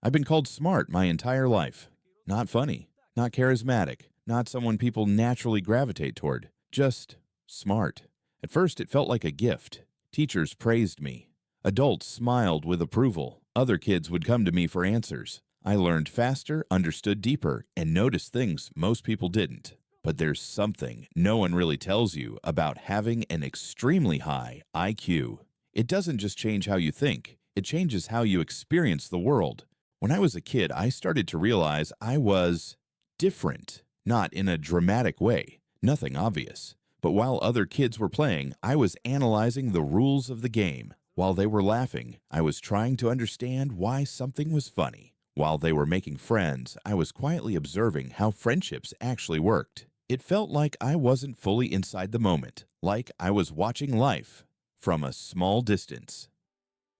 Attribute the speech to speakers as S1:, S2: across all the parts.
S1: I've been called smart my entire life. Not funny, not charismatic, not someone people naturally gravitate toward, just smart. At first, it felt like a gift. Teachers praised me. Adults smiled with approval. Other kids would come to me for answers. I learned faster, understood deeper, and noticed things most people didn't. But there's something no one really tells you about having an extremely high IQ. It doesn't just change how you think, it changes how you experience the world. When I was a kid, I started to realize I was different, not in a dramatic way, nothing obvious. But while other kids were playing, I was analyzing the rules of the game. While they were laughing, I was trying to understand why something was funny. While they were making friends, I was quietly observing how friendships actually worked. It felt like I wasn't fully inside the moment, like I was watching life from a small distance.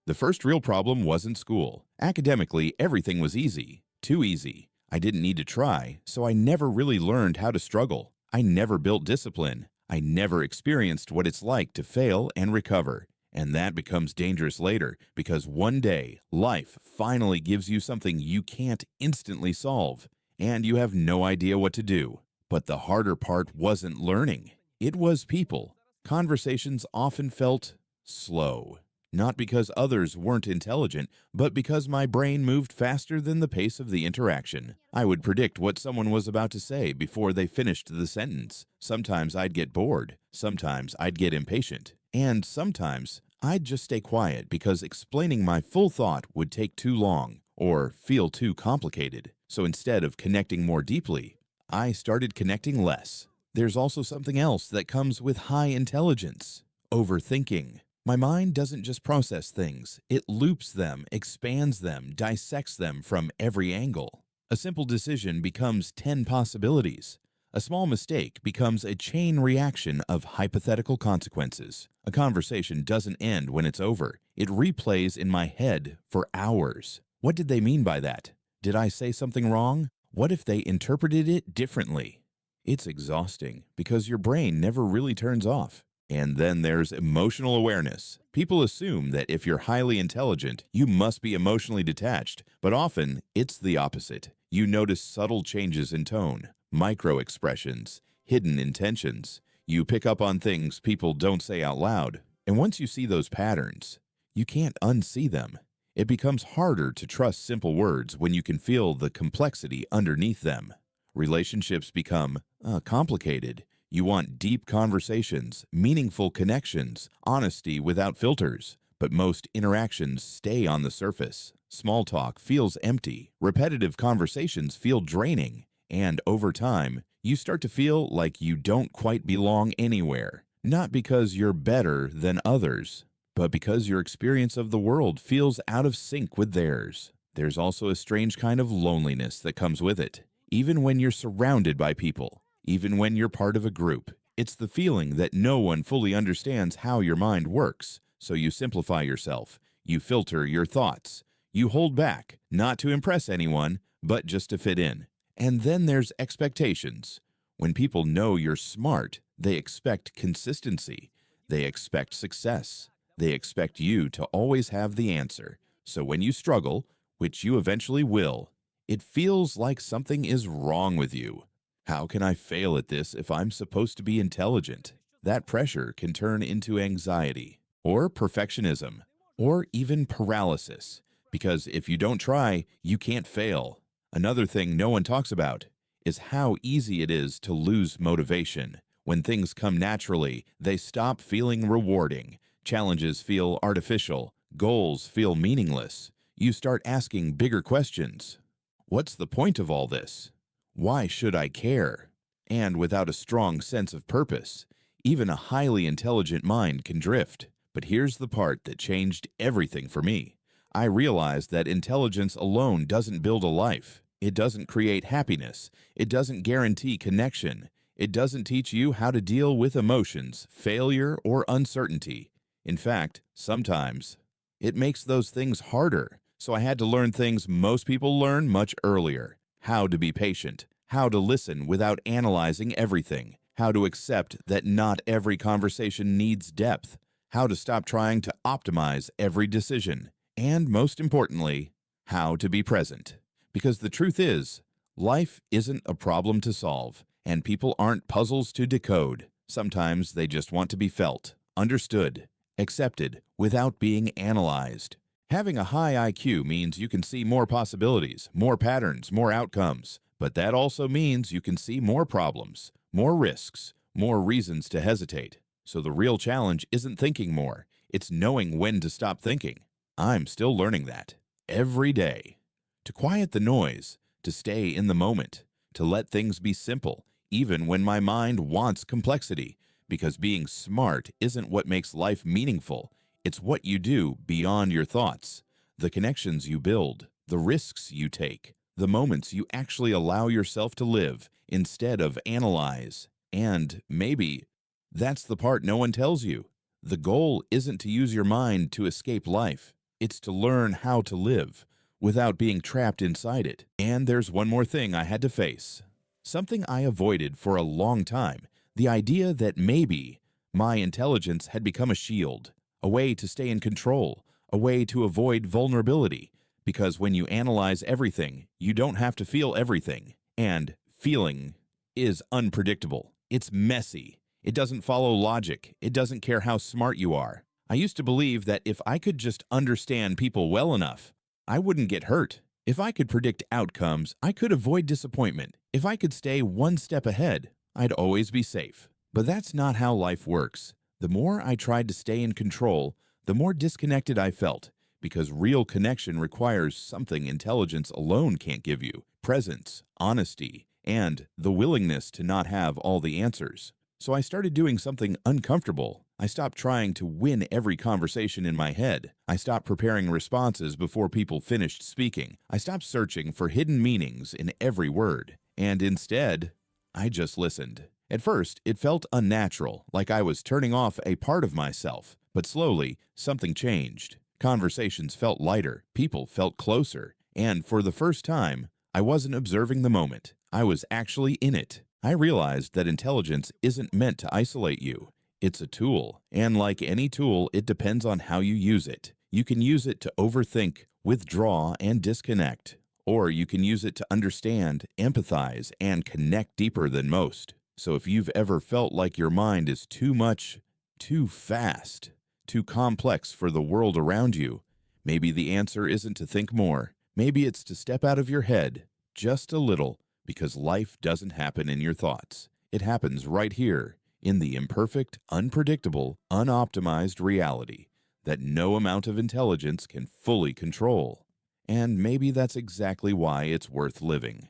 S1: The first real problem wasn't school. Academically, everything was easy, too easy. I didn't need to try, so I never really learned how to struggle. I never built discipline. I never experienced what it's like to fail and recover. And that becomes dangerous later because one day, life finally gives you something you can't instantly solve, and you have no idea what to do. But the harder part wasn't learning. It was people. Conversations often felt slow. Not because others weren't intelligent, but because my brain moved faster than the pace of the interaction. I would predict what someone was about to say before they finished the sentence. Sometimes I'd get bored, sometimes I'd get impatient, and sometimes I'd just stay quiet because explaining my full thought would take too long or feel too complicated. So instead of connecting more deeply, I started connecting less. There's also something else that comes with high intelligence: overthinking. My mind doesn't just process things, it loops them, expands them, dissects them from every angle. A simple decision becomes 10 possibilities. A small mistake becomes a chain reaction of hypothetical consequences. A conversation doesn't end when it's over. It replays in my head for hours. What did they mean by that? Did I say something wrong? What if they interpreted it differently? It's exhausting because your brain never really turns off. And then there's emotional awareness. People assume that if you're highly intelligent, you must be emotionally detached, but often it's the opposite. You notice subtle changes in tone, micro expressions, hidden intentions. You pick up on things people don't say out loud. And once you see those patterns, you can't unsee them. It becomes harder to trust simple words when you can feel the complexity underneath them. Relationships become complicated. You want deep conversations, meaningful connections, honesty without filters. But most interactions stay on the surface. Small talk feels empty. Repetitive conversations feel draining. And over time, you start to feel like you don't quite belong anywhere. Not because you're better than others, but because your experience of the world feels out of sync with theirs. There's also a strange kind of loneliness that comes with it. Even when you're surrounded by people, even when you're part of a group, it's the feeling that no one fully understands how your mind works. So you simplify yourself, you filter your thoughts, you hold back, not to impress anyone, but just to fit in. And then there's expectations. When people know you're smart, they expect consistency, they expect success, they expect you to always have the answer. So when you struggle, which you eventually will, it feels like something is wrong with you. How can I fail at this if I'm supposed to be intelligent? That pressure can turn into anxiety, or perfectionism, or even paralysis. Because if you don't try, you can't fail. Another thing no one talks about is how easy it is to lose motivation. When things come naturally, they stop feeling rewarding. Challenges feel artificial. Goals feel meaningless. You start asking bigger questions. What's the point of all this? Why should I care? And without a strong sense of purpose, even a highly intelligent mind can drift. But here's the part that changed everything for me. I realized that intelligence alone doesn't build a life. It doesn't create happiness. It doesn't guarantee connection. It doesn't teach you how to deal with emotions, failure, or uncertainty. In fact, sometimes it makes those things harder. So I had to learn things most people learn much earlier. How to be patient, how to listen without analyzing everything, how to accept that not every conversation needs depth, how to stop trying to optimize every decision, and most importantly, how to be present. Because the truth is, life isn't a problem to solve, and people aren't puzzles to decode. Sometimes they just want to be felt, understood, accepted, without being analyzed. Having a high IQ means you can see more possibilities, more patterns, more outcomes. But that also means you can see more problems, more risks, more reasons to hesitate. So the real challenge isn't thinking more, it's knowing when to stop thinking. I'm still learning that every day. To quiet the noise, to stay in the moment, to let things be simple, even when my mind wants complexity. Because being smart isn't what makes life meaningful, it's what you do beyond your thoughts, the connections you build, the risks you take, the moments you actually allow yourself to live instead of analyze. And maybe that's the part no one tells you. The goal isn't to use your mind to escape life. It's to learn how to live without being trapped inside it. And there's one more thing I had to face. Something I avoided for a long time. The idea that maybe my intelligence had become a shield, a way to stay in control, a way to avoid vulnerability. Because when you analyze everything, you don't have to feel everything. And feeling is unpredictable. It's messy. It doesn't follow logic. It doesn't care how smart you are. I used to believe that if I could just understand people well enough, I wouldn't get hurt. If I could predict outcomes, I could avoid disappointment. If I could stay one step ahead, I'd always be safe. But that's not how life works. The more I tried to stay in control, the more disconnected I felt. Because real connection requires something intelligence alone can't give you: presence, honesty, and the willingness to not have all the answers. So I started doing something uncomfortable. I stopped trying to win every conversation in my head. I stopped preparing responses before people finished speaking. I stopped searching for hidden meanings in every word. And instead, I just listened. At first, it felt unnatural, like I was turning off a part of myself. But slowly, something changed. Conversations felt lighter, people felt closer, and for the first time, I wasn't observing the moment. I was actually in it. I realized that intelligence isn't meant to isolate you. It's a tool, and like any tool, it depends on how you use it. You can use it to overthink, withdraw, and disconnect. Or you can use it to understand, empathize, and connect deeper than most. So if you've ever felt like your mind is too much, too fast, too complex for the world around you, maybe the answer isn't to think more. Maybe it's to step out of your head just a little, because life doesn't happen in your thoughts. It happens right here in the imperfect, unpredictable, unoptimized reality that no amount of intelligence can fully control. And maybe that's exactly why it's worth living.